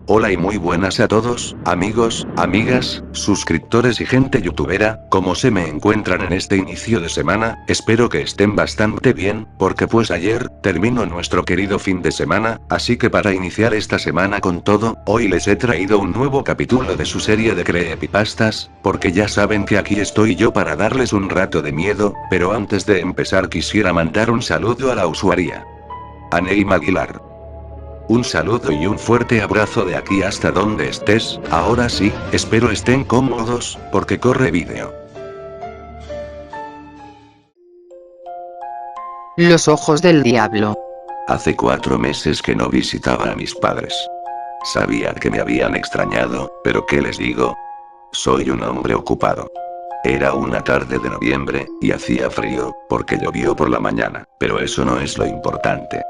Hola y muy buenas a todos, amigos, amigas, suscriptores y gente youtubera, ¿cómo se me encuentran en este inicio de semana? Espero que estén bastante bien, porque pues ayer, terminó nuestro querido fin de semana, así que para iniciar esta semana con todo, hoy les he traído un nuevo capítulo de su serie de creepypastas, porque ya saben que aquí estoy yo para darles un rato de miedo, pero antes de empezar quisiera mandar un saludo a la usuaria Aneim Aguilar. Un saludo y un fuerte abrazo de aquí hasta donde estés. Ahora sí, espero estén cómodos, porque corre vídeo. Los ojos del diablo. Hace 4 meses que no visitaba a mis padres. Sabía que me habían extrañado, pero ¿qué les digo? Soy un hombre ocupado. Era una tarde de noviembre, y hacía frío, porque llovió por la mañana, pero eso no es lo importante.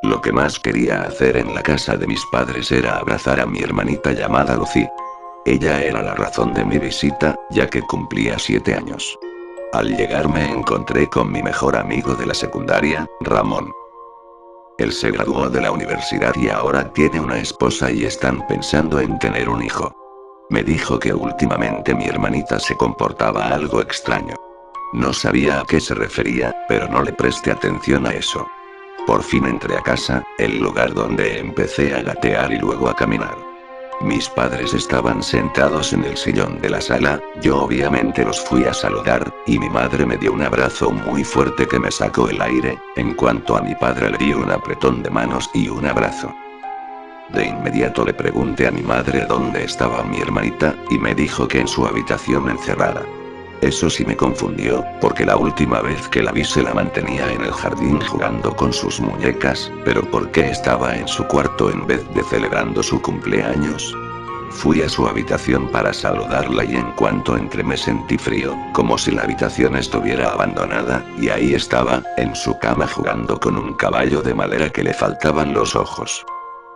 Lo que más quería hacer en la casa de mis padres era abrazar a mi hermanita llamada Lucy. Ella era la razón de mi visita, ya que cumplía 7 años. Al llegar me encontré con mi mejor amigo de la secundaria, Ramón. Él se graduó de la universidad y ahora tiene una esposa y están pensando en tener un hijo. Me dijo que últimamente mi hermanita se comportaba algo extraño. No sabía a qué se refería, pero no le presté atención a eso. Por fin entré a casa, el lugar donde empecé a gatear y luego a caminar. Mis padres estaban sentados en el sillón de la sala, yo obviamente los fui a saludar, y mi madre me dio un abrazo muy fuerte que me sacó el aire. En cuanto a mi padre le di un apretón de manos y un abrazo. De inmediato le pregunté a mi madre dónde estaba mi hermanita, y me dijo que en su habitación encerrada. Eso sí me confundió, porque la última vez que la vi se la mantenía en el jardín jugando con sus muñecas, pero ¿por qué estaba en su cuarto en vez de celebrando su cumpleaños? Fui a su habitación para saludarla y en cuanto entré me sentí frío, como si la habitación estuviera abandonada, y ahí estaba, en su cama jugando con un caballo de madera que le faltaban los ojos.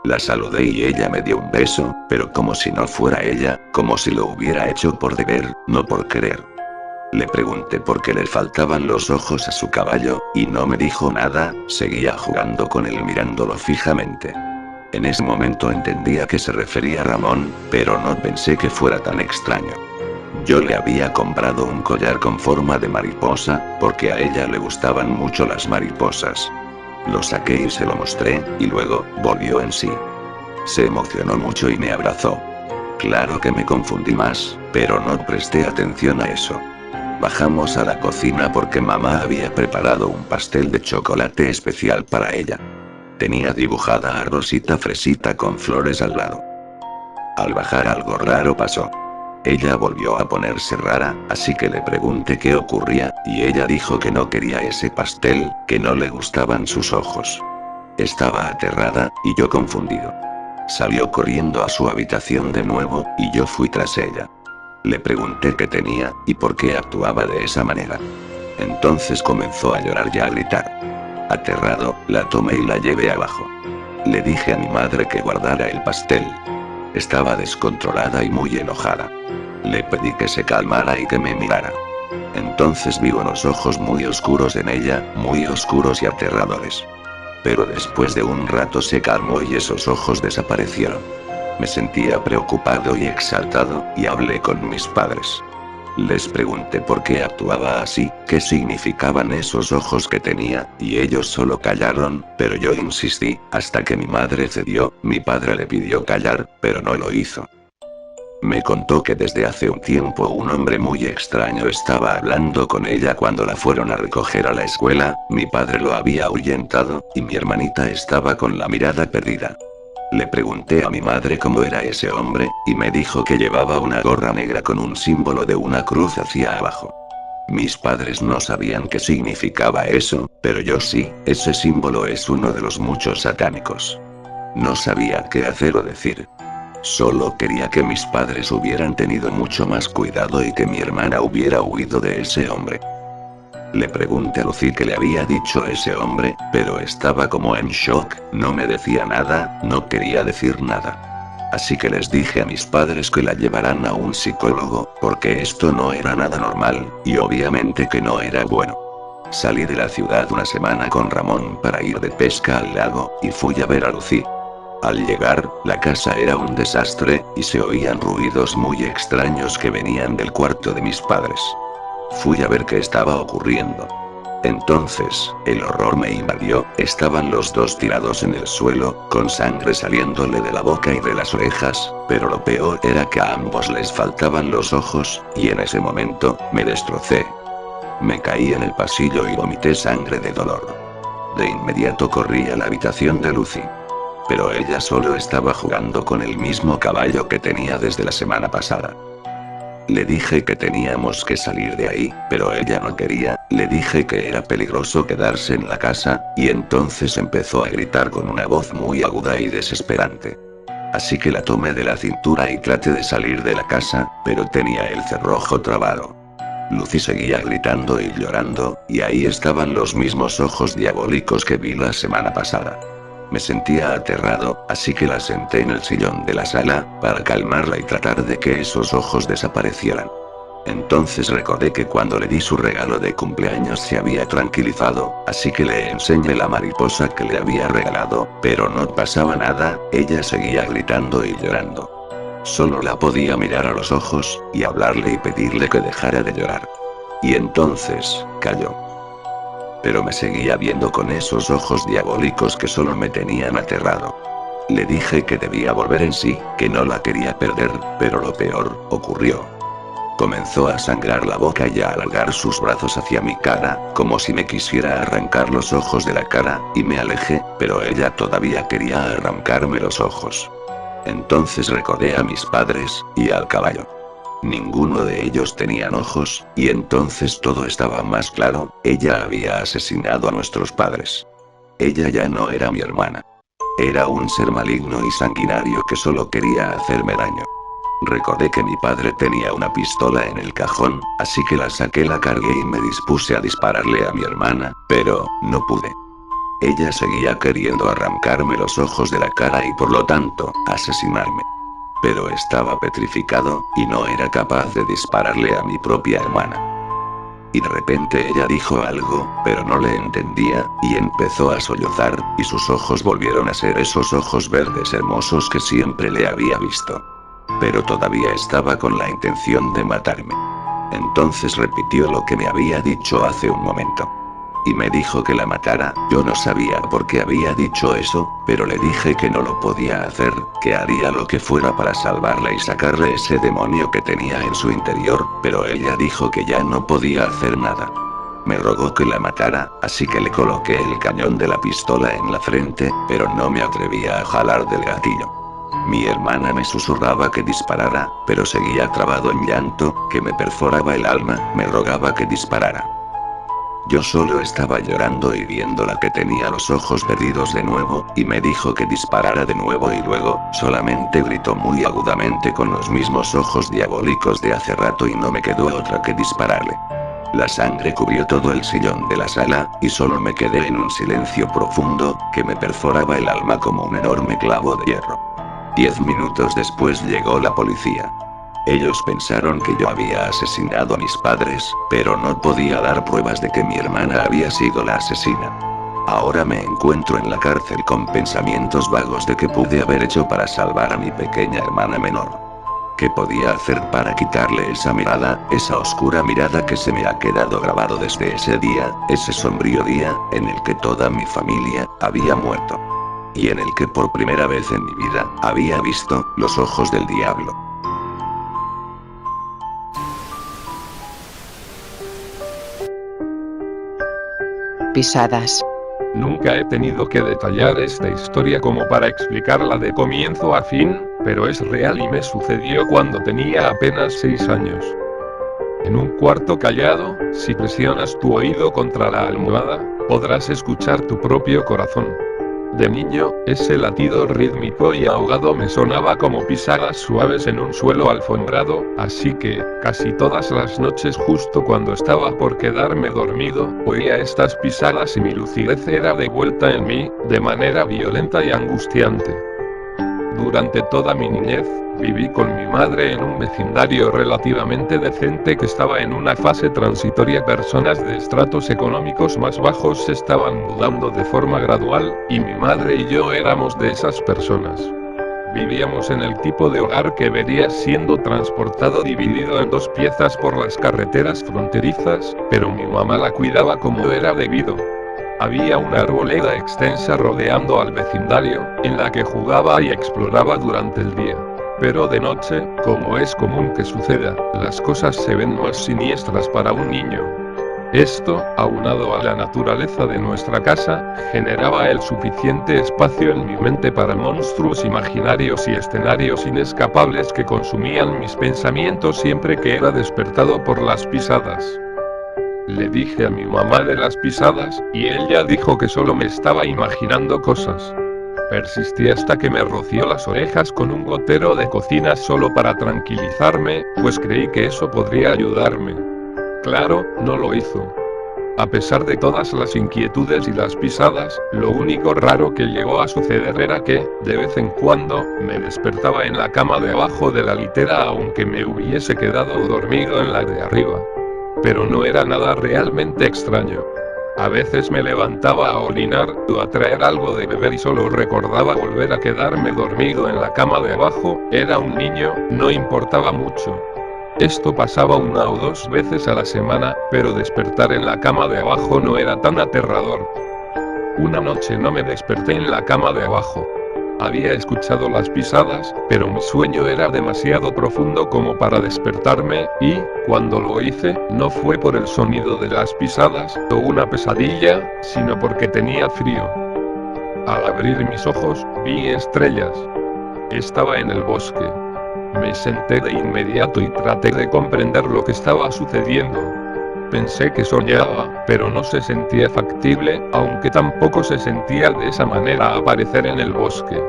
La saludé y ella me dio un beso, pero como si no fuera ella, como si lo hubiera hecho por deber, no por querer. Le pregunté por qué le faltaban los ojos a su caballo, y no me dijo nada, seguía jugando con él mirándolo fijamente. En ese momento entendí a qué se refería Ramón, pero no pensé que fuera tan extraño. Yo le había comprado un collar con forma de mariposa, porque a ella le gustaban mucho las mariposas. Lo saqué y se lo mostré, y luego, volvió en sí. Se emocionó mucho y me abrazó. Claro que me confundí más, pero no presté atención a eso. Bajamos a la cocina porque mamá había preparado un pastel de chocolate especial para ella. Tenía dibujada a Rosita Fresita con flores al lado. Al bajar algo raro pasó. Ella volvió a ponerse rara, así que le pregunté qué ocurría, y ella dijo que no quería ese pastel, que no le gustaban sus ojos. Estaba aterrada, y yo confundido. Salió corriendo a su habitación de nuevo, y yo fui tras ella. Le pregunté qué tenía, y por qué actuaba de esa manera. Entonces comenzó a llorar y a gritar. Aterrado, la tomé y la llevé abajo. Le dije a mi madre que guardara el pastel. Estaba descontrolada y muy enojada. Le pedí que se calmara y que me mirara. Entonces vi unos ojos muy oscuros en ella, muy oscuros y aterradores. Pero después de un rato se calmó y esos ojos desaparecieron. Me sentía preocupado y exaltado, y hablé con mis padres. Les pregunté por qué actuaba así, qué significaban esos ojos que tenía, y ellos solo callaron, pero yo insistí, hasta que mi madre cedió. Mi padre le pidió callar, pero no lo hizo. Me contó que desde hace un tiempo un hombre muy extraño estaba hablando con ella cuando la fueron a recoger a la escuela. Mi padre lo había ahuyentado, y mi hermanita estaba con la mirada perdida. Le pregunté a mi madre cómo era ese hombre, y me dijo que llevaba una gorra negra con un símbolo de una cruz hacia abajo. Mis padres no sabían qué significaba eso, pero yo sí. Ese símbolo es uno de los muchos satánicos. No sabía qué hacer o decir. Solo quería que mis padres hubieran tenido mucho más cuidado y que mi hermana hubiera huido de ese hombre. Le pregunté a Lucy qué le había dicho ese hombre, pero estaba como en shock, no me decía nada, no quería decir nada. Así que les dije a mis padres que la llevaran a un psicólogo, porque esto no era nada normal, y obviamente que no era bueno. Salí de la ciudad una semana con Ramón para ir de pesca al lago, y fui a ver a Lucy. Al llegar, la casa era un desastre, y se oían ruidos muy extraños que venían del cuarto de mis padres. Fui a ver qué estaba ocurriendo. Entonces, el horror me invadió, estaban los dos tirados en el suelo, con sangre saliéndole de la boca y de las orejas, pero lo peor era que a ambos les faltaban los ojos, y en ese momento, me destrocé. Me caí en el pasillo y vomité sangre de dolor. De inmediato corrí a la habitación de Lucy. Pero ella solo estaba jugando con el mismo caballo que tenía desde la semana pasada. Le dije que teníamos que salir de ahí, pero ella no quería, le dije que era peligroso quedarse en la casa, y entonces empezó a gritar con una voz muy aguda y desesperante. Así que la tomé de la cintura y traté de salir de la casa, pero tenía el cerrojo trabado. Lucy seguía gritando y llorando, y ahí estaban los mismos ojos diabólicos que vi la semana pasada. Me sentía aterrado, así que la senté en el sillón de la sala, para calmarla y tratar de que esos ojos desaparecieran. Entonces recordé que cuando le di su regalo de cumpleaños se había tranquilizado, así que le enseñé la mariposa que le había regalado, pero no pasaba nada, ella seguía gritando y llorando. Solo la podía mirar a los ojos, y hablarle y pedirle que dejara de llorar. Y entonces, calló. Pero me seguía viendo con esos ojos diabólicos que solo me tenían aterrado. Le dije que debía volver en sí, que no la quería perder, pero lo peor ocurrió. Comenzó a sangrar la boca y a alargar sus brazos hacia mi cara, como si me quisiera arrancar los ojos de la cara, y me alejé, pero ella todavía quería arrancarme los ojos. Entonces recordé a mis padres, y al caballo. Ninguno de ellos tenían ojos, y entonces todo estaba más claro, ella había asesinado a nuestros padres. Ella ya no era mi hermana. Era un ser maligno y sanguinario que solo quería hacerme daño. Recordé que mi padre tenía una pistola en el cajón, así que la saqué, la cargué y me dispuse a dispararle a mi hermana, pero no pude. Ella seguía queriendo arrancarme los ojos de la cara y por lo tanto, asesinarme. Pero estaba petrificado, y no era capaz de dispararle a mi propia hermana. Y de repente ella dijo algo, pero no le entendía, y empezó a sollozar, y sus ojos volvieron a ser esos ojos verdes hermosos que siempre le había visto. Pero todavía estaba con la intención de matarme. Entonces repitió lo que me había dicho hace un momento. Y me dijo que la matara, yo no sabía por qué había dicho eso, pero le dije que no lo podía hacer, que haría lo que fuera para salvarla y sacarle ese demonio que tenía en su interior, pero ella dijo que ya no podía hacer nada. Me rogó que la matara, así que le coloqué el cañón de la pistola en la frente, pero no me atrevía a jalar del gatillo. Mi hermana me susurraba que disparara, pero seguía trabado en llanto, que me perforaba el alma, me rogaba que disparara. Yo solo estaba llorando y viéndola que tenía los ojos perdidos de nuevo, y me dijo que disparara de nuevo y luego, solamente gritó muy agudamente con los mismos ojos diabólicos de hace rato y no me quedó otra que dispararle. La sangre cubrió todo el sillón de la sala, y solo me quedé en un silencio profundo, que me perforaba el alma como un enorme clavo de hierro. 10 minutos después llegó la policía. Ellos pensaron que yo había asesinado a mis padres, pero no podía dar pruebas de que mi hermana había sido la asesina. Ahora me encuentro en la cárcel con pensamientos vagos de qué pude haber hecho para salvar a mi pequeña hermana menor. ¿Qué podía hacer para quitarle esa mirada, esa oscura mirada que se me ha quedado grabado desde ese día, ese sombrío día, en el que toda mi familia había muerto? Y en el que por primera vez en mi vida, había visto los ojos del diablo. Pisadas. Nunca he tenido que detallar esta historia como para explicarla de comienzo a fin, pero es real y me sucedió cuando tenía apenas 6 años. En un cuarto callado, si presionas tu oído contra la almohada, podrás escuchar tu propio corazón. De niño, ese latido rítmico y ahogado me sonaba como pisadas suaves en un suelo alfombrado, así que, casi todas las noches justo cuando estaba por quedarme dormido, oía estas pisadas y mi lucidez era devuelta en mí, de manera violenta y angustiante. Durante toda mi niñez, viví con mi madre en un vecindario relativamente decente que estaba en una fase transitoria. Personas de estratos económicos más bajos se estaban mudando de forma gradual, y mi madre y yo éramos de esas personas. Vivíamos en el tipo de hogar que vería siendo transportado dividido en dos piezas por las carreteras fronterizas, pero mi mamá la cuidaba como era debido. Había una arboleda extensa rodeando al vecindario, en la que jugaba y exploraba durante el día. Pero de noche, como es común que suceda, las cosas se ven más siniestras para un niño. Esto, aunado a la naturaleza de nuestra casa, generaba el suficiente espacio en mi mente para monstruos imaginarios y escenarios inescapables que consumían mis pensamientos siempre que era despertado por las pisadas. Le dije a mi mamá de las pisadas, y ella dijo que solo me estaba imaginando cosas. Persistí hasta que me roció las orejas con un gotero de cocina solo para tranquilizarme, pues creí que eso podría ayudarme. Claro, no lo hizo. A pesar de todas las inquietudes y las pisadas, lo único raro que llegó a suceder era que, de vez en cuando, me despertaba en la cama de abajo de la litera aunque me hubiese quedado dormido en la de arriba. Pero no era nada realmente extraño. A veces me levantaba a orinar o a traer algo de beber y solo recordaba volver a quedarme dormido en la cama de abajo. Era un niño, no importaba mucho. Esto pasaba una o dos veces a la semana, pero despertar en la cama de abajo no era tan aterrador. Una noche no me desperté en la cama de abajo. Había escuchado las pisadas, pero mi sueño era demasiado profundo como para despertarme, y, cuando lo hice, no fue por el sonido de las pisadas o una pesadilla, sino porque tenía frío. Al abrir mis ojos, vi estrellas. Estaba en el bosque. Me senté de inmediato y traté de comprender lo que estaba sucediendo. Pensé que soñaba, pero no se sentía factible, aunque tampoco se sentía de esa manera aparecer en el bosque.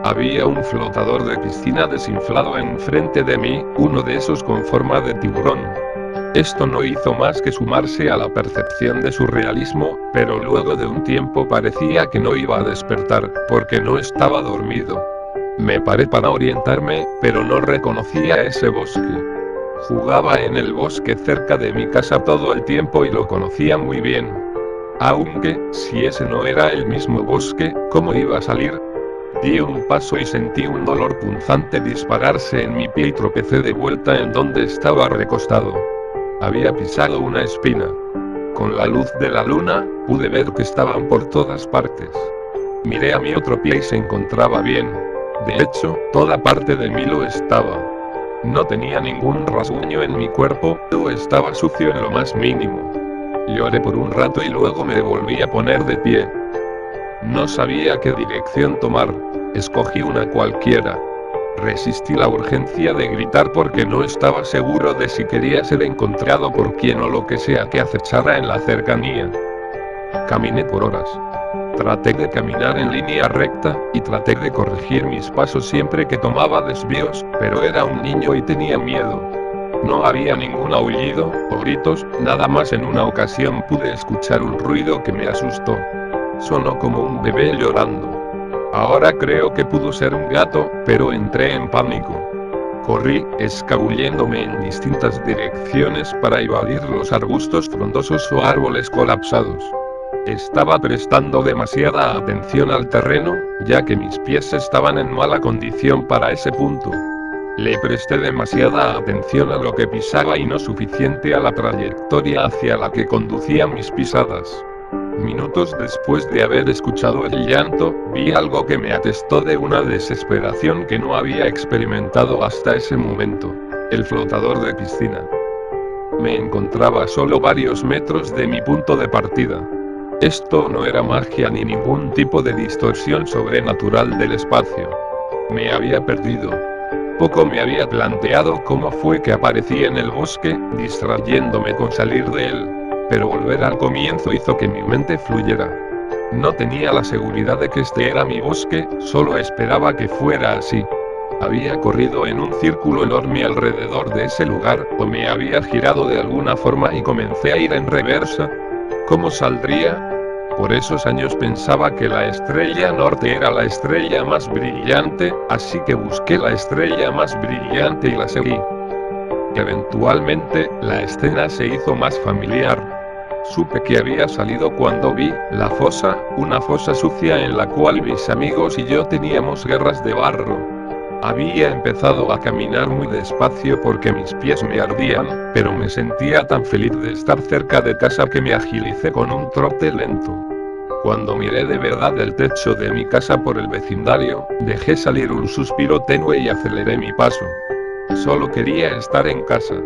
Había un flotador de piscina desinflado enfrente de mí, uno de esos con forma de tiburón. Esto no hizo más que sumarse a la percepción de surrealismo, pero luego de un tiempo parecía que no iba a despertar, porque no estaba dormido. Me paré para orientarme, pero no reconocía ese bosque. Jugaba en el bosque cerca de mi casa todo el tiempo y lo conocía muy bien. Aunque, si ese no era el mismo bosque, ¿cómo iba a salir? Di un paso y sentí un dolor punzante dispararse en mi pie y tropecé de vuelta en donde estaba recostado. Había pisado una espina. Con la luz de la luna, pude ver que estaban por todas partes. Miré a mi otro pie y se encontraba bien. De hecho, toda parte de mí lo estaba. No tenía ningún rasguño en mi cuerpo, o estaba sucio en lo más mínimo. Lloré por un rato y luego me volví a poner de pie. No sabía qué dirección tomar. Escogí una cualquiera. Resistí la urgencia de gritar porque no estaba seguro de si quería ser encontrado por quien o lo que sea que acechara en la cercanía. Caminé por horas. Traté de caminar en línea recta, y traté de corregir mis pasos siempre que tomaba desvíos, pero era un niño y tenía miedo. No había ningún aullido o gritos, nada más. En una ocasión pude escuchar un ruido que me asustó. Sonó como un bebé llorando. Ahora creo que pudo ser un gato, pero entré en pánico. Corrí, escabulléndome en distintas direcciones para evadir los arbustos frondosos o árboles colapsados. Estaba prestando demasiada atención al terreno, ya que mis pies estaban en mala condición para ese punto. Le presté demasiada atención a lo que pisaba y no suficiente a la trayectoria hacia la que conducían mis pisadas. Minutos después de haber escuchado el llanto, vi algo que me atestó de una desesperación que no había experimentado hasta ese momento: el flotador de piscina. Me encontraba solo varios metros de mi punto de partida. Esto no era magia ni ningún tipo de distorsión sobrenatural del espacio. Me había perdido. Poco me había planteado cómo fue que aparecí en el bosque, distrayéndome con salir de él. Pero volver al comienzo hizo que mi mente fluyera. No tenía la seguridad de que este era mi bosque, solo esperaba que fuera así. Había corrido en un círculo enorme alrededor de ese lugar, o me había girado de alguna forma y comencé a ir en reversa. ¿Cómo saldría? Por esos años pensaba que la estrella norte era la estrella más brillante, así que busqué la estrella más brillante y la seguí. Eventualmente, la escena se hizo más familiar. Supe que había salido cuando vi la fosa, una fosa sucia en la cual mis amigos y yo teníamos guerras de barro. Había empezado a caminar muy despacio porque mis pies me ardían, pero me sentía tan feliz de estar cerca de casa que me agilicé con un trote lento. Cuando miré de verdad el techo de mi casa por el vecindario, dejé salir un suspiro tenue y aceleré mi paso. Solo quería estar en casa.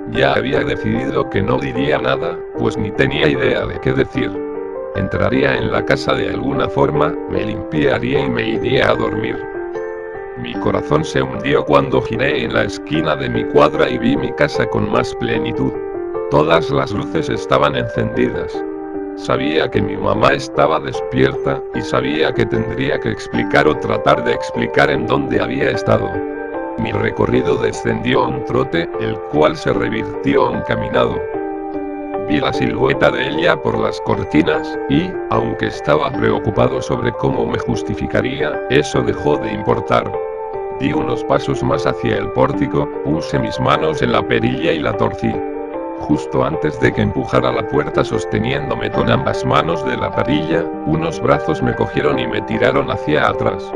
Ya había decidido que no diría nada, pues ni tenía idea de qué decir. Entraría en la casa de alguna forma, me limpiaría y me iría a dormir. Mi corazón se hundió cuando giré en la esquina de mi cuadra y vi mi casa con más plenitud. Todas las luces estaban encendidas. Sabía que mi mamá estaba despierta, y sabía que tendría que explicar o tratar de explicar en dónde había estado. Mi recorrido descendió a un trote, el cual se revirtió a un caminado. Vi la silueta de ella por las cortinas, y, aunque estaba preocupado sobre cómo me justificaría, eso dejó de importar. Di unos pasos más hacia el pórtico, puse mis manos en la perilla y la torcí. Justo antes de que empujara la puerta sosteniéndome con ambas manos de la perilla, unos brazos me cogieron y me tiraron hacia atrás.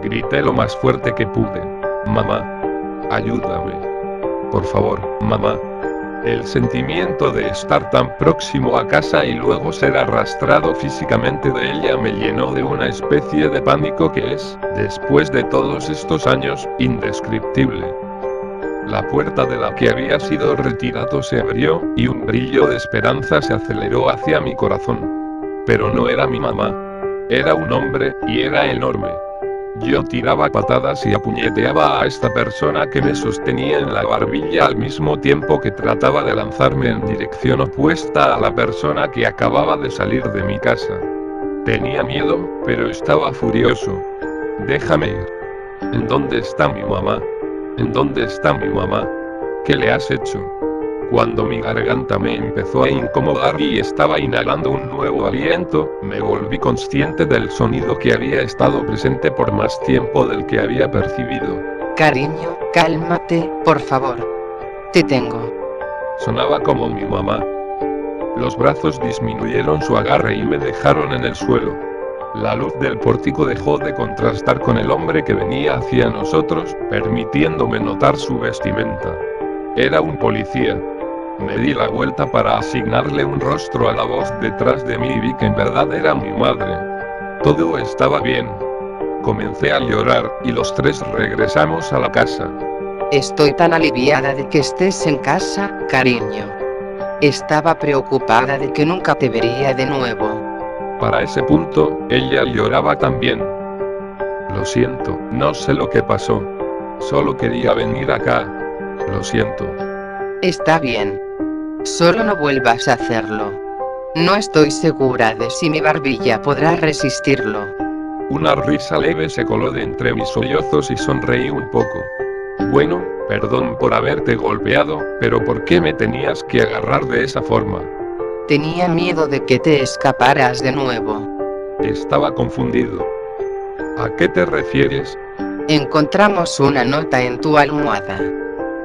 Grité lo más fuerte que pude. Mamá. Ayúdame. Por favor, mamá. El sentimiento de estar tan próximo a casa y luego ser arrastrado físicamente de ella me llenó de una especie de pánico que es, después de todos estos años, indescriptible. La puerta de la que había sido retirado se abrió, y un brillo de esperanza se aceleró hacia mi corazón. Pero no era mi mamá. Era un hombre, y era enorme. Yo tiraba patadas y apuñeteaba a esta persona que me sostenía en la barbilla al mismo tiempo que trataba de lanzarme en dirección opuesta a la persona que acababa de salir de mi casa. Tenía miedo, pero estaba furioso. Déjame ir. ¿En dónde está mi mamá? ¿En dónde está mi mamá? ¿Qué le has hecho? Cuando mi garganta me empezó a incomodar y estaba inhalando un nuevo aliento, me volví consciente del sonido que había estado presente por más tiempo del que había percibido. Cariño, cálmate, por favor. Te tengo. Sonaba como mi mamá. Los brazos disminuyeron su agarre y me dejaron en el suelo. La luz del pórtico dejó de contrastar con el hombre que venía hacia nosotros, permitiéndome notar su vestimenta. Era un policía. Me di la vuelta para asignarle un rostro a la voz detrás de mí y vi que en verdad era mi madre. Todo estaba bien. Comencé a llorar, y los tres regresamos a la casa. Estoy tan aliviada de que estés en casa, cariño. Estaba preocupada de que nunca te vería de nuevo. Para ese punto, ella lloraba también. Lo siento, no sé lo que pasó. Solo quería venir acá. Lo siento. Está bien. Solo no vuelvas a hacerlo. No estoy segura de si mi barbilla podrá resistirlo. Una risa leve se coló de entre mis sollozos y sonreí un poco. Bueno, perdón por haberte golpeado, pero ¿por qué me tenías que agarrar de esa forma? Tenía miedo de que te escaparas de nuevo. Estaba confundido. ¿A qué te refieres? Encontramos una nota en tu almohada,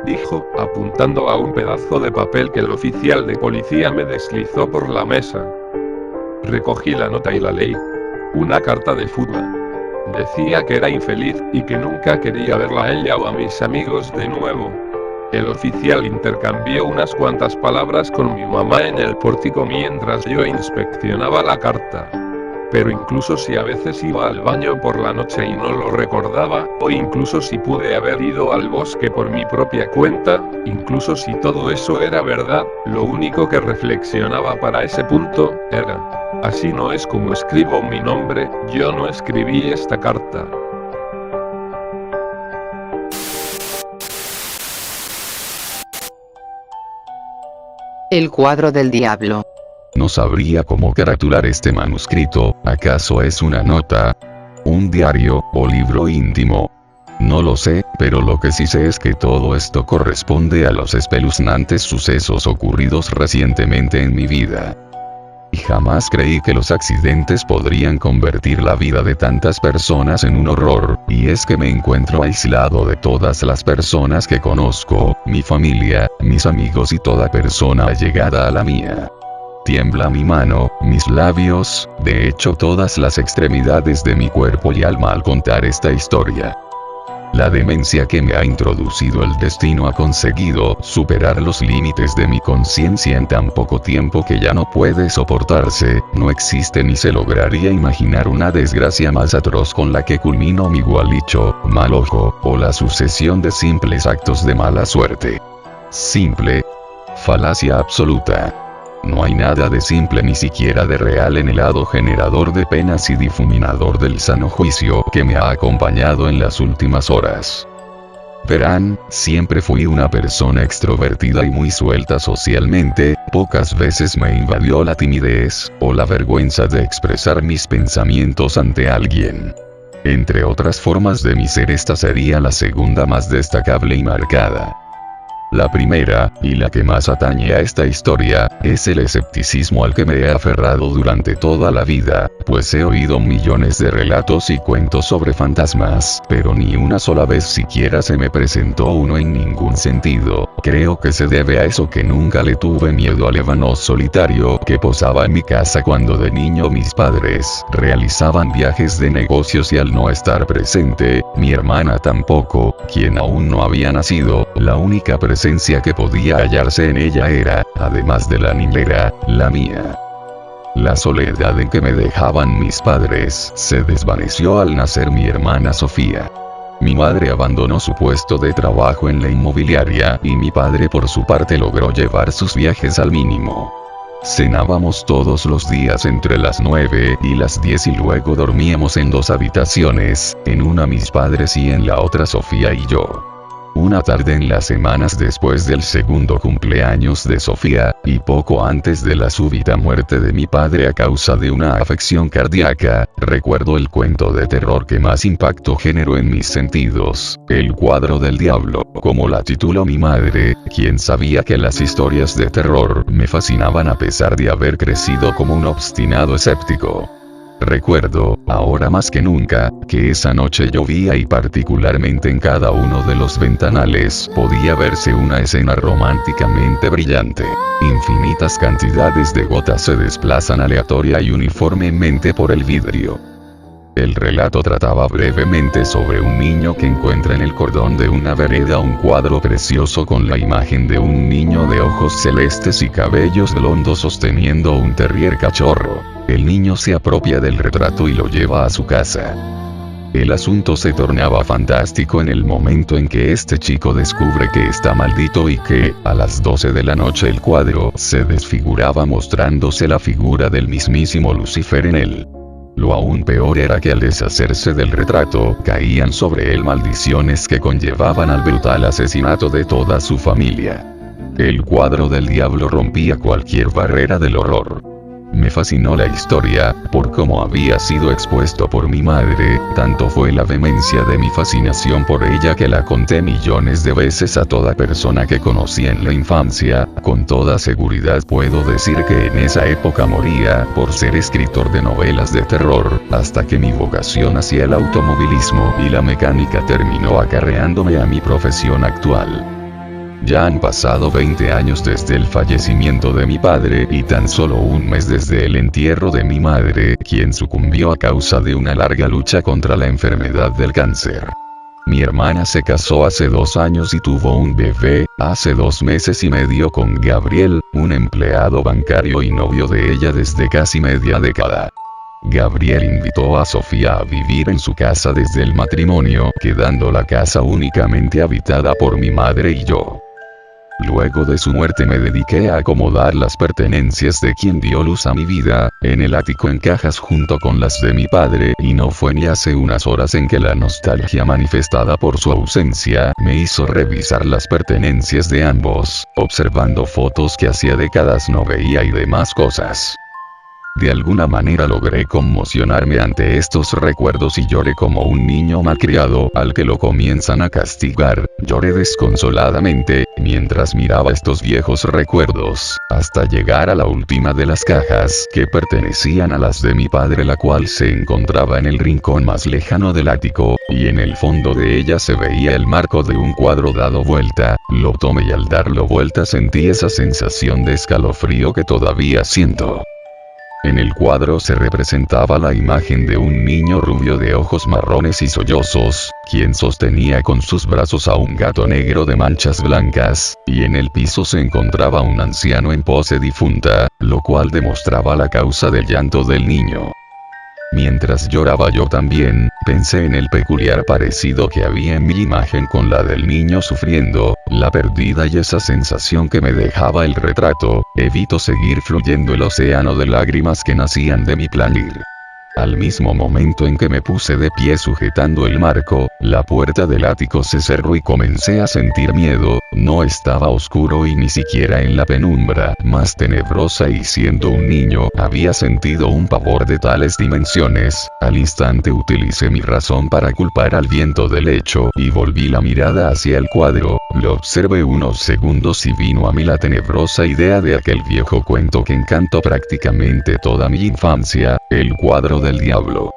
Dijo, apuntando a un pedazo de papel que el oficial de policía me deslizó por la mesa. Recogí la nota y la leí. Una carta de fuga. Decía que era infeliz, y que nunca quería verla a ella o a mis amigos de nuevo. El oficial intercambió unas cuantas palabras con mi mamá en el pórtico mientras yo inspeccionaba la carta. Pero incluso si a veces iba al baño por la noche y no lo recordaba, o incluso si pude haber ido al bosque por mi propia cuenta, incluso si todo eso era verdad, lo único que reflexionaba para ese punto era: así no es como escribo mi nombre, yo no escribí esta carta. el cuadro del diablo. No sabría cómo caratular este manuscrito. ¿Acaso es una nota? ¿Un diario o libro íntimo? No lo sé, pero lo que sí sé es que todo esto corresponde a los espeluznantes sucesos ocurridos recientemente en mi vida. Y jamás creí que los accidentes podrían convertir la vida de tantas personas en un horror, y es que me encuentro aislado de todas las personas que conozco, mi familia, mis amigos y toda persona allegada a la mía. Tiembla mi mano, mis labios, de hecho todas las extremidades de mi cuerpo y alma al contar esta historia. La demencia que me ha introducido el destino ha conseguido superar los límites de mi conciencia en tan poco tiempo que ya no puede soportarse, no existe ni se lograría imaginar una desgracia más atroz con la que culmino mi gualicho, mal ojo, o la sucesión de simples actos de mala suerte. Simple. Falacia absoluta. No hay nada de simple ni siquiera de real en el hado generador de penas y difuminador del sano juicio que me ha acompañado en las últimas horas. Verán, siempre fui una persona extrovertida y muy suelta socialmente, pocas veces me invadió la timidez, o la vergüenza de expresar mis pensamientos ante alguien. Entre otras formas de mi ser, esta sería la segunda más destacable y marcada. La primera, y la que más atañe a esta historia, es el escepticismo al que me he aferrado durante toda la vida, pues he oído millones de relatos y cuentos sobre fantasmas, pero ni una sola vez siquiera se me presentó uno en ningún sentido. Creo que se debe a eso que nunca le tuve miedo al ébano solitario que posaba en mi casa cuando de niño mis padres realizaban viajes de negocios y al no estar presente, mi hermana tampoco, quien aún no había nacido, la única presencia que podía hallarse en ella era, además de la niñera, la mía. La soledad en que me dejaban mis padres se desvaneció al nacer mi hermana Sofía. Mi madre abandonó su puesto de trabajo en la inmobiliaria y mi padre por su parte logró llevar sus viajes al mínimo. Cenábamos todos los días entre las 9 y las 10 y luego dormíamos en 2 habitaciones, en una mis padres y en la otra Sofía y yo. Una tarde en las semanas después del segundo cumpleaños de Sofía, y poco antes de la súbita muerte de mi padre a causa de una afección cardíaca, recuerdo el cuento de terror que más impacto generó en mis sentidos, El cuadro del diablo, como la tituló mi madre, quien sabía que las historias de terror me fascinaban a pesar de haber crecido como un obstinado escéptico. Recuerdo, ahora más que nunca, que esa noche llovía y particularmente en cada uno de los ventanales podía verse una escena románticamente brillante. Infinitas cantidades de gotas se desplazan aleatoria y uniformemente por el vidrio. El relato trataba brevemente sobre un niño que encuentra en el cordón de una vereda un cuadro precioso con la imagen de un niño de ojos celestes y cabellos blondos sosteniendo un terrier cachorro. El niño se apropia del retrato y lo lleva a su casa. El asunto se tornaba fantástico en el momento en que este chico descubre que está maldito y que, a las 12 de la noche el cuadro se desfiguraba mostrándose la figura del mismísimo Lucifer en él. Lo aún peor era que al deshacerse del retrato, caían sobre él maldiciones que conllevaban al brutal asesinato de toda su familia. El cuadro del diablo rompía cualquier barrera del horror. Me fascinó la historia, por cómo había sido expuesto por mi madre, tanto fue la vehemencia de mi fascinación por ella que la conté millones de veces a toda persona que conocí en la infancia. Con toda seguridad puedo decir que en esa época moría por ser escritor de novelas de terror, hasta que mi vocación hacia el automovilismo y la mecánica terminó acarreándome a mi profesión actual. Ya han pasado 20 años desde el fallecimiento de mi padre y tan solo un mes desde el entierro de mi madre, quien sucumbió a causa de una larga lucha contra la enfermedad del cáncer. Mi hermana se casó hace 2 años y tuvo un bebé, hace 2 meses y medio con Gabriel, un empleado bancario y novio de ella desde casi media década. Gabriel invitó a Sofía a vivir en su casa desde el matrimonio, quedando la casa únicamente habitada por mi madre y yo. Luego de su muerte me dediqué a acomodar las pertenencias de quien dio luz a mi vida, en el ático en cajas junto con las de mi padre y no fue ni hace unas horas en que la nostalgia manifestada por su ausencia me hizo revisar las pertenencias de ambos, observando fotos que hacía décadas no veía y demás cosas. De alguna manera logré conmocionarme ante estos recuerdos y lloré como un niño malcriado al que lo comienzan a castigar. Lloré desconsoladamente, mientras miraba estos viejos recuerdos, hasta llegar a la última de las cajas que pertenecían a las de mi padre, la cual se encontraba en el rincón más lejano del ático, y en el fondo de ella se veía el marco de un cuadro dado vuelta. Lo tomé y al darlo vuelta sentí esa sensación de escalofrío que todavía siento. En el cuadro se representaba la imagen de un niño rubio de ojos marrones y sollozos, quien sostenía con sus brazos a un gato negro de manchas blancas, y en el piso se encontraba un anciano en pose difunta, lo cual demostraba la causa del llanto del niño. Mientras lloraba yo también, pensé en el peculiar parecido que había en mi imagen con la del niño sufriendo, la pérdida y esa sensación que me dejaba el retrato. Evito seguir fluyendo el océano de lágrimas que nacían de mi planir. Al mismo momento en que me puse de pie sujetando el marco, la puerta del ático se cerró y comencé a sentir miedo. No estaba oscuro y ni siquiera en la penumbra más tenebrosa, y siendo un niño había sentido un pavor de tales dimensiones. Al instante utilicé mi razón para culpar al viento del hecho y volví la mirada hacia el cuadro. Lo observé unos segundos y vino a mí la tenebrosa idea de aquel viejo cuento que encantó prácticamente toda mi infancia, el cuadro del diablo.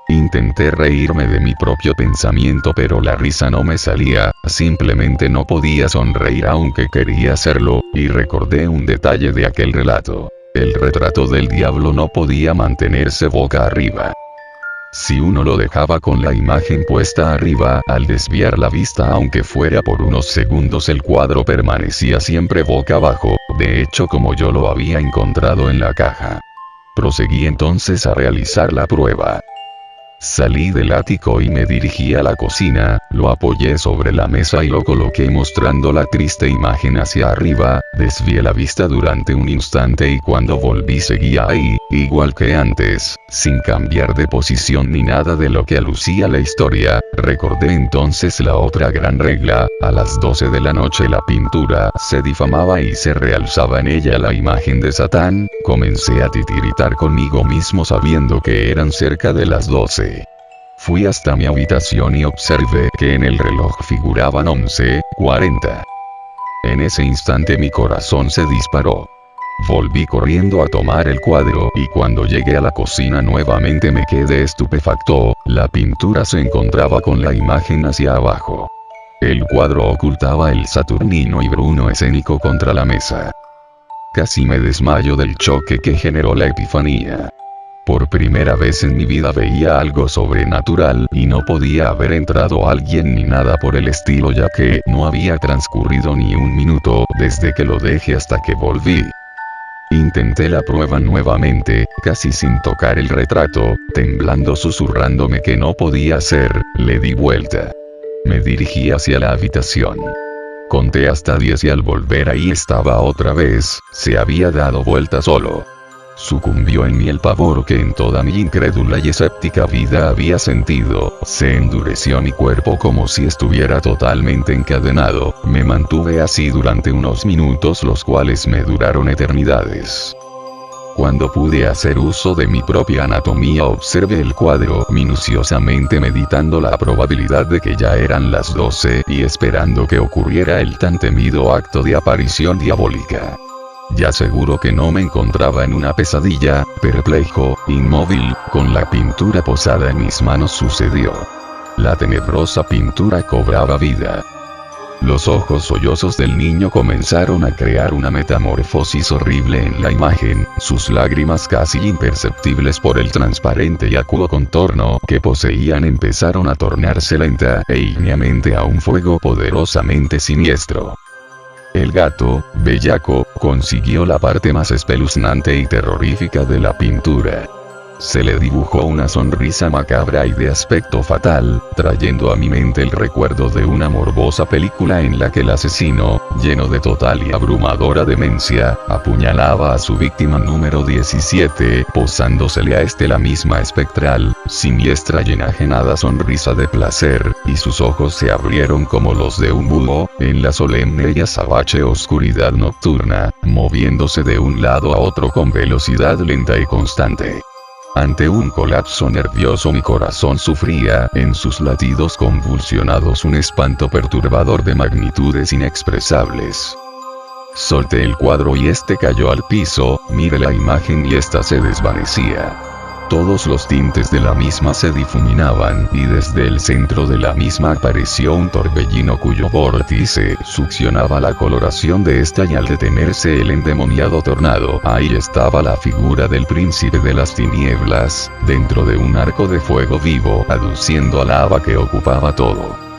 Intenté reírme de mi propio pensamiento, pero la risa no me salía, simplemente no podía sonreír aunque quería hacerlo, y recordé un detalle de aquel relato. El retrato del diablo no podía mantenerse boca arriba. Si uno lo dejaba con la imagen puesta arriba, al desviar la vista aunque fuera por unos segundos, el cuadro permanecía siempre boca abajo, de hecho como yo lo había encontrado en la caja. Proseguí entonces a realizar la prueba. Salí del ático y me dirigí a la cocina, lo apoyé sobre la mesa y lo coloqué mostrando la triste imagen hacia arriba. Desvié la vista durante un instante y cuando volví seguía ahí, igual que antes, sin cambiar de posición ni nada de lo que alucía la historia. Recordé entonces la otra gran regla: a las 12 de la noche la pintura se difamaba y se realzaba en ella la imagen de Satán. Comencé a titiritar conmigo mismo sabiendo que eran cerca de las 12. Fui hasta mi habitación y observé que en el reloj figuraban 11:40. En ese instante mi corazón se disparó. Volví corriendo a tomar el cuadro y cuando llegué a la cocina nuevamente me quedé estupefacto. La pintura se encontraba con la imagen hacia abajo. El cuadro ocultaba el saturnino y bruno escénico contra la mesa. Casi me desmayo del choque que generó la epifanía. Por primera vez en mi vida veía algo sobrenatural y no podía haber entrado alguien ni nada por el estilo, ya que no había transcurrido ni un minuto desde que lo dejé hasta que volví. Intenté la prueba nuevamente, casi sin tocar el retrato, temblando, susurrándome que no podía ser. Le di vuelta. Me dirigí hacia la habitación. Conté hasta 10 y al volver ahí estaba otra vez. Se había dado vuelta solo. Sucumbió en mí el pavor que en toda mi incrédula y escéptica vida había sentido. Se endureció mi cuerpo como si estuviera totalmente encadenado. Me mantuve así durante unos minutos, los cuales me duraron eternidades. Cuando pude hacer uso de mi propia anatomía, observé el cuadro minuciosamente, meditando la probabilidad de que ya eran las 12 y esperando que ocurriera el tan temido acto de aparición diabólica. Ya seguro que no me encontraba en una pesadilla. Perplejo, inmóvil, con la pintura posada en mis manos, sucedió. La tenebrosa pintura cobraba vida. Los ojos sollozos del niño comenzaron a crear una metamorfosis horrible en la imagen. Sus lágrimas, casi imperceptibles por el transparente y acuoso contorno que poseían, empezaron a tornarse lenta e igneamente a un fuego poderosamente siniestro. El gato, bellaco, consiguió la parte más espeluznante y terrorífica de la pintura. Se le dibujó una sonrisa macabra y de aspecto fatal, trayendo a mi mente el recuerdo de una morbosa película en la que el asesino, lleno de total y abrumadora demencia, apuñalaba a su víctima número 17, posándosele a este la misma espectral, siniestra y enajenada sonrisa de placer, y sus ojos se abrieron como los de un búho, en la solemne y azabache oscuridad nocturna, moviéndose de un lado a otro con velocidad lenta y constante. Ante un colapso nervioso mi corazón sufría, en sus latidos convulsionados, un espanto perturbador de magnitudes inexpresables. Solté el cuadro y este cayó al piso, miré la imagen y esta se desvanecía. Todos los tintes de la misma se difuminaban, y desde el centro de la misma apareció un torbellino cuyo vórtice succionaba la coloración de esta, y al detenerse el endemoniado tornado, ahí estaba la figura del príncipe de las tinieblas, dentro de un arco de fuego vivo, aduciendo a la lava que ocupaba todo.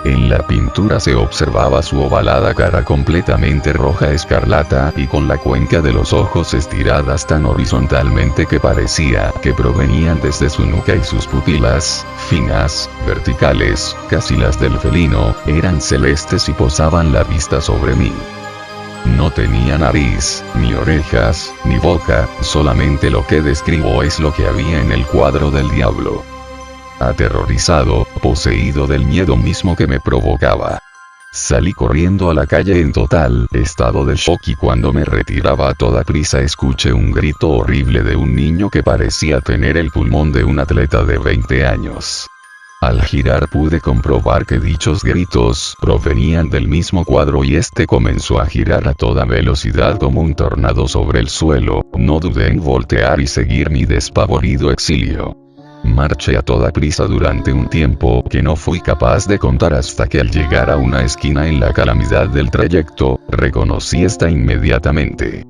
En la pintura se observaba su ovalada cara completamente roja escarlata y con la cuenca de los ojos estiradas tan horizontalmente que parecía que provenían desde su nuca, y sus pupilas, finas, verticales, casi las del felino, eran celestes y posaban la vista sobre mí. No tenía nariz, ni orejas, ni boca, solamente lo que describo es lo que había en el cuadro del diablo. Aterrorizado, poseído del miedo mismo que me provocaba, salí corriendo a la calle en total estado de shock, y cuando me retiraba a toda prisa escuché un grito horrible de un niño que parecía tener el pulmón de un atleta de 20 años. Al girar pude comprobar que dichos gritos provenían del mismo cuadro, y este comenzó a girar a toda velocidad como un tornado sobre el suelo. No dudé en voltear y seguir mi despavorido exilio. Marché a toda prisa durante un tiempo que no fui capaz de contar, hasta que al llegar a una esquina en la calamidad del trayecto, reconocí esta inmediatamente.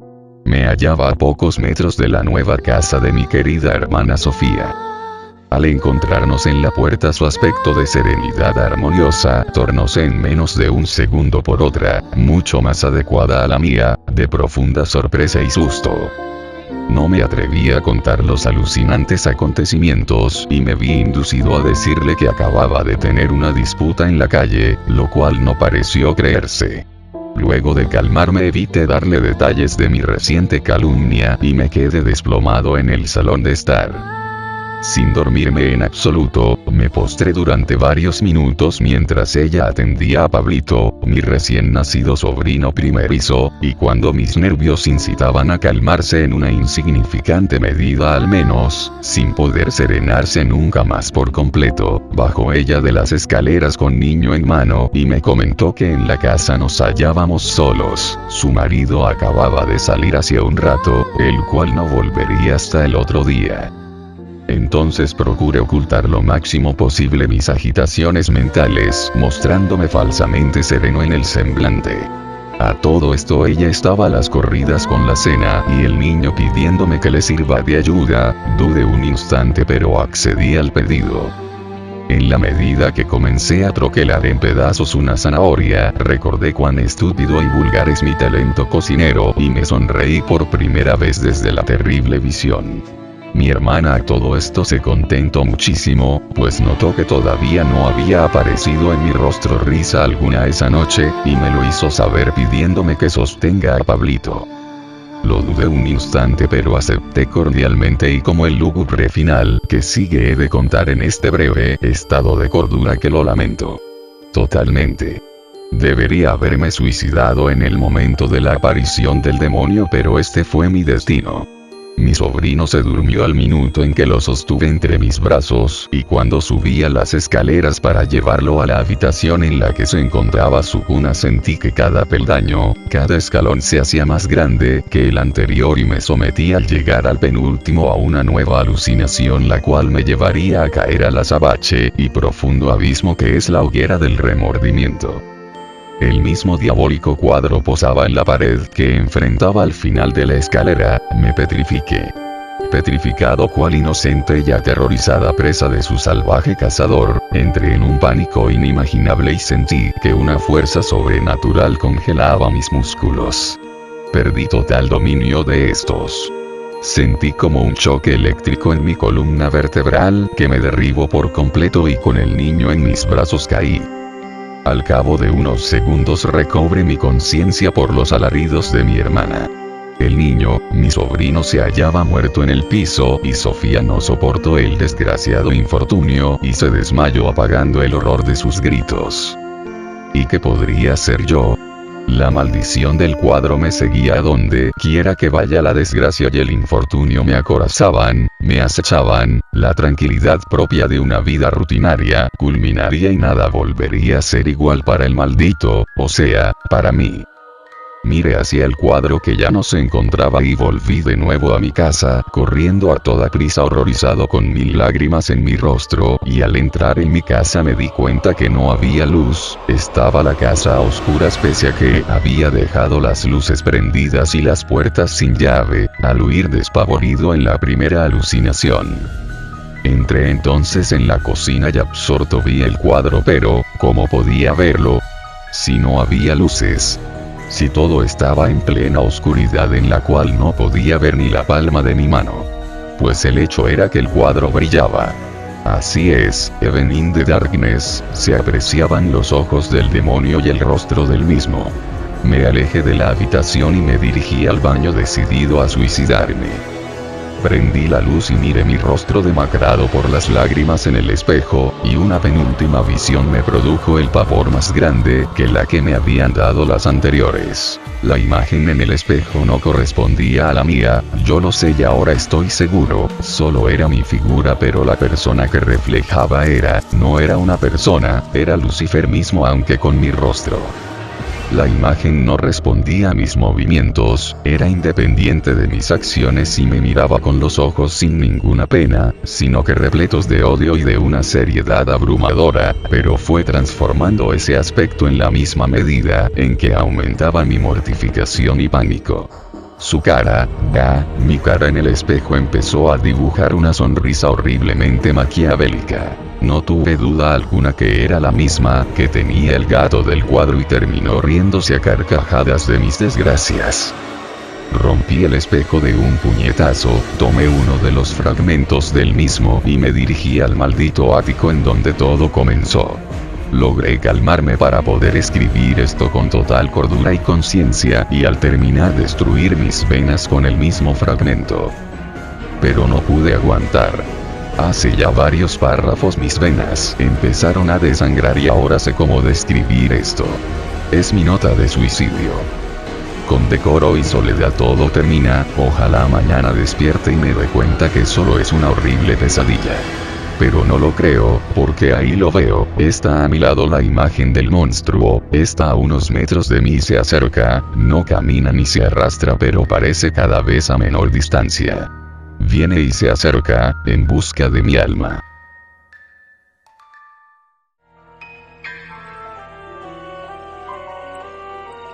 Me hallaba a pocos metros de la nueva casa de mi querida hermana Sofía. Al encontrarnos en la puerta, su aspecto de serenidad armoniosa tornóse en menos de un segundo por otra, mucho más adecuada a la mía, de profunda sorpresa y susto. No me atreví a contar los alucinantes acontecimientos, y me vi inducido a decirle que acababa de tener una disputa en la calle, lo cual no pareció creerse. Luego de calmarme evité darle detalles de mi reciente calumnia, y me quedé desplomado en el salón de estar. Sin dormirme en absoluto, me postré durante varios minutos mientras ella atendía a Pablito, mi recién nacido sobrino primerizo, y cuando mis nervios incitaban a calmarse en una insignificante medida al menos, sin poder serenarse nunca más por completo, bajó ella de las escaleras con niño en mano y me comentó que en la casa nos hallábamos solos. Su marido acababa de salir hacía un rato, el cual no volvería hasta el otro día. Entonces procuré ocultar lo máximo posible mis agitaciones mentales, mostrándome falsamente sereno en el semblante. A todo esto ella estaba a las corridas con la cena y el niño pidiéndome que le sirva de ayuda. Dudé un instante, pero accedí al pedido. En la medida que comencé a troquelar en pedazos una zanahoria, recordé cuán estúpido y vulgar es mi talento cocinero y me sonreí por primera vez desde la terrible visión. Mi hermana a todo esto se contentó muchísimo, pues notó que todavía no había aparecido en mi rostro risa alguna esa noche, y me lo hizo saber pidiéndome que sostenga a Pablito. Lo dudé un instante, pero acepté cordialmente, y como el lúgubre final que sigue he de contar en este breve estado de cordura que lo lamento totalmente. Debería haberme suicidado en el momento de la aparición del demonio, pero este fue mi destino. Mi sobrino se durmió al minuto en que lo sostuve entre mis brazos, y cuando subí a las escaleras para llevarlo a la habitación en la que se encontraba su cuna, sentí que cada peldaño, cada escalón se hacía más grande que el anterior, y me sometí al llegar al penúltimo a una nueva alucinación, la cual me llevaría a caer al azabache y profundo abismo que es la hoguera del remordimiento. El mismo diabólico cuadro posaba en la pared que enfrentaba al final de la escalera. Me petrifiqué. Petrificado cual inocente y aterrorizada presa de su salvaje cazador, entré en un pánico inimaginable y sentí que una fuerza sobrenatural congelaba mis músculos. Perdí total dominio de estos. Sentí como un choque eléctrico en mi columna vertebral que me derribó por completo y con el niño en mis brazos caí. Al cabo de unos segundos recobré mi conciencia por los alaridos de mi hermana. El niño, mi sobrino, se hallaba muerto en el piso y Sofía no soportó el desgraciado infortunio y se desmayó apagando el horror de sus gritos. ¿Y qué podría ser yo? La maldición del cuadro me seguía a donde quiera que vaya. La desgracia y el infortunio me acorazaban, me acechaban, la tranquilidad propia de una vida rutinaria culminaría y nada volvería a ser igual para el maldito, o sea, para mí. Miré hacia el cuadro que ya no se encontraba y volví de nuevo a mi casa, corriendo a toda prisa, horrorizado con 1000 lágrimas en mi rostro, y al entrar en mi casa me di cuenta que no había luz, estaba la casa a oscuras pese a que había dejado las luces prendidas y las puertas sin llave, al huir despavorido en la primera alucinación. Entré entonces en la cocina y absorto vi el cuadro, pero, ¿cómo podía verlo? Si no había luces. Si todo estaba en plena oscuridad en la cual no podía ver ni la palma de mi mano. Pues el hecho era que el cuadro brillaba. Así es, even in the darkness, se apreciaban los ojos del demonio y el rostro del mismo. Me alejé de la habitación y me dirigí al baño decidido a suicidarme. Prendí la luz y miré mi rostro demacrado por las lágrimas en el espejo, y una penúltima visión me produjo el pavor más grande que la que me habían dado las anteriores. La imagen en el espejo no correspondía a la mía, yo lo sé y ahora estoy seguro, solo era mi figura, pero la persona que reflejaba no era una persona, era Lucifer mismo, aunque con mi rostro. La imagen no respondía a mis movimientos, era independiente de mis acciones y me miraba con los ojos sin ninguna pena, sino que repletos de odio y de una seriedad abrumadora, pero fue transformando ese aspecto en la misma medida en que aumentaba mi mortificación y pánico. Su cara, mi cara en el espejo empezó a dibujar una sonrisa horriblemente maquiavélica. No tuve duda alguna que era la misma que tenía el gato del cuadro y terminó riéndose a carcajadas de mis desgracias. Rompí el espejo de un puñetazo, tomé uno de los fragmentos del mismo y me dirigí al maldito ático en donde todo comenzó. Logré calmarme para poder escribir esto con total cordura y conciencia, y al terminar destruir mis venas con el mismo fragmento. Pero no pude aguantar. Hace ya varios párrafos mis venas empezaron a desangrar y ahora sé cómo describir esto. Es mi nota de suicidio. Con decoro y soledad todo termina, ojalá mañana despierte y me dé cuenta que solo es una horrible pesadilla. Pero no lo creo, porque ahí lo veo, está a mi lado la imagen del monstruo, está a unos metros de mí y se acerca, no camina ni se arrastra pero parece cada vez a menor distancia. Viene y se acerca, en busca de mi alma.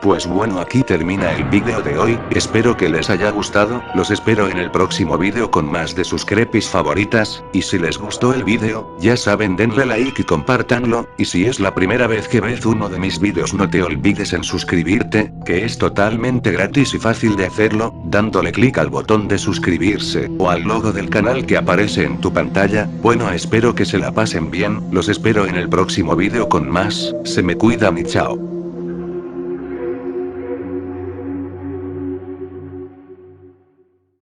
Pues bueno, aquí termina el vídeo de hoy, espero que les haya gustado, los espero en el próximo vídeo con más de sus crepis favoritas, y si les gustó el vídeo, ya saben, denle like y compártanlo, y si es la primera vez que ves uno de mis vídeos no te olvides en suscribirte, que es totalmente gratis y fácil de hacerlo, dándole clic al botón de suscribirse, o al logo del canal que aparece en tu pantalla. Bueno, espero que se la pasen bien, los espero en el próximo vídeo con más, se me cuidan y chao.